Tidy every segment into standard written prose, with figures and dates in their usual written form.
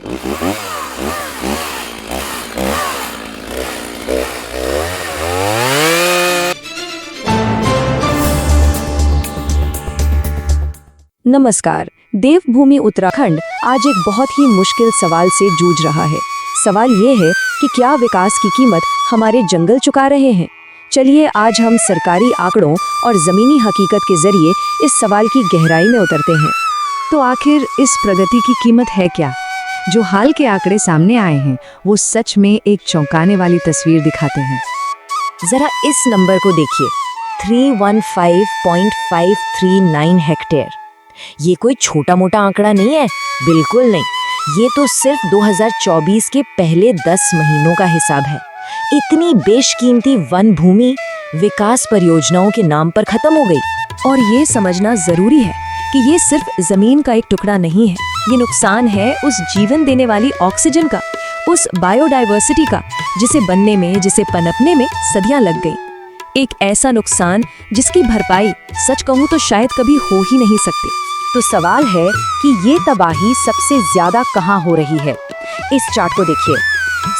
नमस्कार। देवभूमि उत्तराखंड आज एक बहुत ही मुश्किल सवाल से जूझ रहा है। सवाल ये है कि क्या विकास की कीमत हमारे जंगल चुका रहे हैं। चलिए आज हम सरकारी आंकड़ों और ज़मीनी हकीकत के जरिए इस सवाल की गहराई में उतरते हैं। तो आखिर इस प्रगति की कीमत है क्या? जो हाल के आंकड़े सामने आए हैं वो सच में एक चौंकाने वाली तस्वीर दिखाते हैं। जरा इस नंबर को देखिए, 315.539 हेक्टेयर। ये कोई छोटा मोटा आंकड़ा नहीं है, बिल्कुल नहीं। ये तो सिर्फ 2024 के पहले 10 महीनों का हिसाब है। इतनी बेशकीमती वन भूमि विकास परियोजनाओं के नाम पर खत्म हो गई। और ये समझना जरूरी है कि ये सिर्फ जमीन का एक टुकड़ा नहीं है, ये नुकसान है उस जीवन देने वाली ऑक्सीजन का, उस बायोडाइवर्सिटी का, जिसे बनने में, जिसे पनपने में सदियां लग गई। एक ऐसा नुकसान जिसकी भरपाई सच कहूं तो शायद कभी हो ही नहीं सकती। तो सवाल है कि ये तबाही सबसे ज्यादा कहाँ हो रही है। इस चार्ट को देखिए,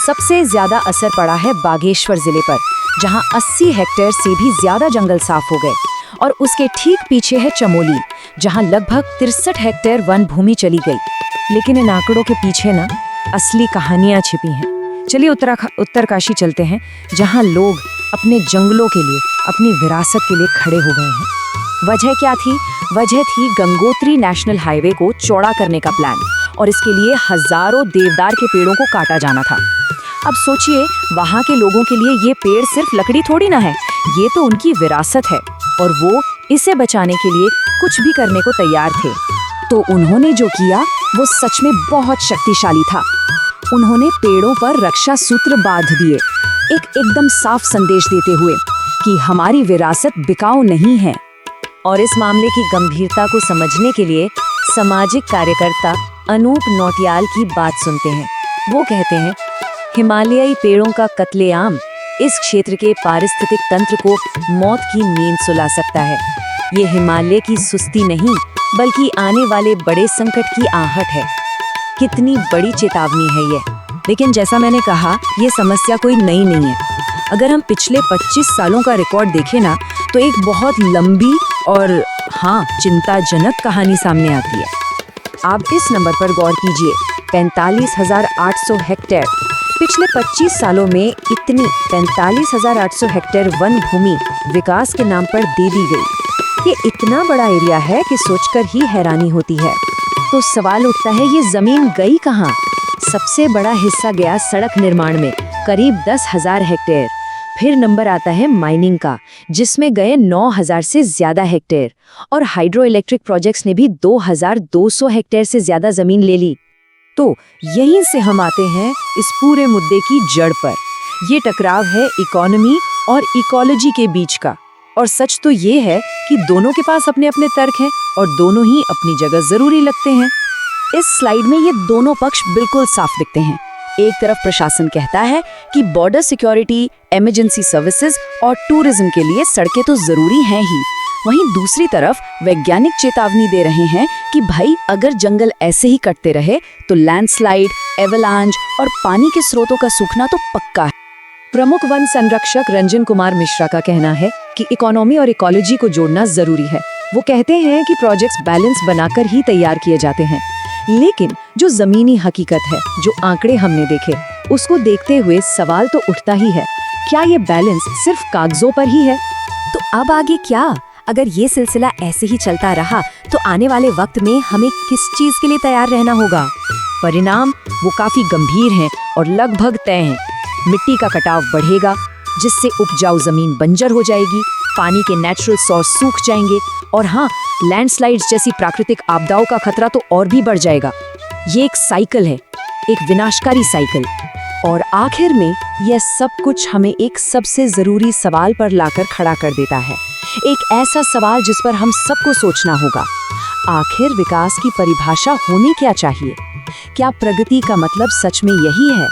सबसे ज्यादा असर पड़ा है बागेश्वर जिले पर, जहां 80 हेक्टेयर से भी ज्यादा जंगल साफ हो गए। और उसके ठीक पीछे है चमोली, जहां लगभग 63 हेक्टेयर वन भूमि चली गई। लेकिन इन आंकड़ों के पीछे ना असली कहानियां छिपी हैं। चलिए उत्तरकाशी चलते हैं, जहां लोग अपने जंगलों के लिए, अपनी विरासत के लिए खड़े हो गए हैं। वजह क्या थी? वजह थी गंगोत्री नेशनल हाईवे को चौड़ा करने का प्लान, और इसके लिए हजारों देवदार के पेड़ों को काटा जाना था। अब सोचिए, वहाँ के लोगों के लिए ये पेड़ सिर्फ लकड़ी थोड़ी ना है, ये तो उनकी विरासत है, और वो इसे बचाने के लिए कुछ भी करने को तैयार थे। तो उन्होंने जो किया वो सच में बहुत शक्तिशाली था। उन्होंने पेड़ों पर रक्षा सूत्र बांध दिए, एकदम साफ संदेश देते हुए कि हमारी विरासत बिकाऊ नहीं है। और इस मामले की गंभीरता को समझने के लिए सामाजिक कार्यकर्ता अनूप नौटियाल की बात सुनते हैं। वो कहते हैं, हिमालयी पेड़ों का कत्लेआम इस क्षेत्र के पारिस्थितिक तंत्र को मौत की नींद सुला सकता है। ये हिमालय की सुस्ती नहीं, बल्कि आने वाले बड़े संकट की आहट है। कितनी बड़ी चेतावनी है ये। लेकिन जैसा मैंने कहा, ये समस्या कोई नई नहीं है। अगर हम पिछले 25 सालों का रिकॉर्ड देखें ना, तो एक बहुत लंबी और चिंताजनक कहानी सामने आती है। आप इस नंबर पर गौर कीजिए, 45,800 हेक्टेयर। पिछले 25 सालों में इतनी 45,800 हेक्टेयर वन भूमि विकास के नाम पर दे दी गई। ये इतना बड़ा एरिया है कि सोचकर ही हैरानी होती है। तो सवाल उठता है, ये जमीन गई कहाँ? सबसे बड़ा हिस्सा गया सड़क निर्माण में, करीब 10,000 हेक्टेयर। फिर नंबर आता है माइनिंग का, जिसमें गए 9,000 से ज्यादा हेक्टेयर। और हाइड्रो इलेक्ट्रिक प्रोजेक्ट्स ने भी 2,200 हेक्टेयर से ज्यादा जमीन ले ली। तो यहीं से हम आते हैं इस पूरे मुद्दे की जड़ पर। ये टकराव है इकोनॉमी और इकोलॉजी के बीच का। और सच तो ये है कि दोनों के पास अपने अपने तर्क हैं, और दोनों ही अपनी जगह जरूरी लगते हैं। इस स्लाइड में ये दोनों पक्ष बिल्कुल साफ दिखते हैं। एक तरफ प्रशासन कहता है कि बॉर्डर सिक्योरिटी, इमरजेंसी सर्विसेज और टूरिज्म के लिए सड़कें तो जरूरी हैं ही। वहीं दूसरी तरफ वैज्ञानिक चेतावनी दे रहे हैं कि भाई, अगर जंगल ऐसे ही कटते रहे तो लैंडस्लाइड, एवलांच और पानी के स्रोतों का सूखना तो पक्का है। प्रमुख वन संरक्षक रंजन कुमार मिश्रा का कहना है कि इकोनॉमी और इकोलॉजी को जोड़ना जरूरी है। वो कहते हैं कि प्रोजेक्ट्स बैलेंस बनाकर ही तैयार किए जाते हैं। लेकिन जो जमीनी हकीकत है, जो आंकड़े हमने देखे, उसको देखते हुए सवाल तो उठता ही है, क्या ये बैलेंस सिर्फ कागजों पर ही है? तो अब आगे क्या? अगर ये सिलसिला ऐसे ही चलता रहा तो आने वाले वक्त में हमें किस चीज के लिए तैयार रहना होगा? परिणाम वो काफी गंभीर हैं और लगभग तय हैं। मिट्टी का कटाव बढ़ेगा, जिससे उपजाऊ जमीन बंजर हो जाएगी, पानी के नेचुरल सोर्स सूख जाएंगे, और लैंडस्लाइड्स जैसी प्राकृतिक आपदाओं का खतरा तो और भी बढ़ जाएगा। ये एक साइकिल है, एक विनाशकारी साइकिल। और आखिर में यह सब कुछ हमें एक सबसे जरूरी सवाल पर लाकर खड़ा कर देता है। एक ऐसा सवाल जिस पर हम सबको सोचना होगा। आखिर विकास की परिभाषा होनी क्या चाहिए? क्या प्रगति का मतलब सच में यही है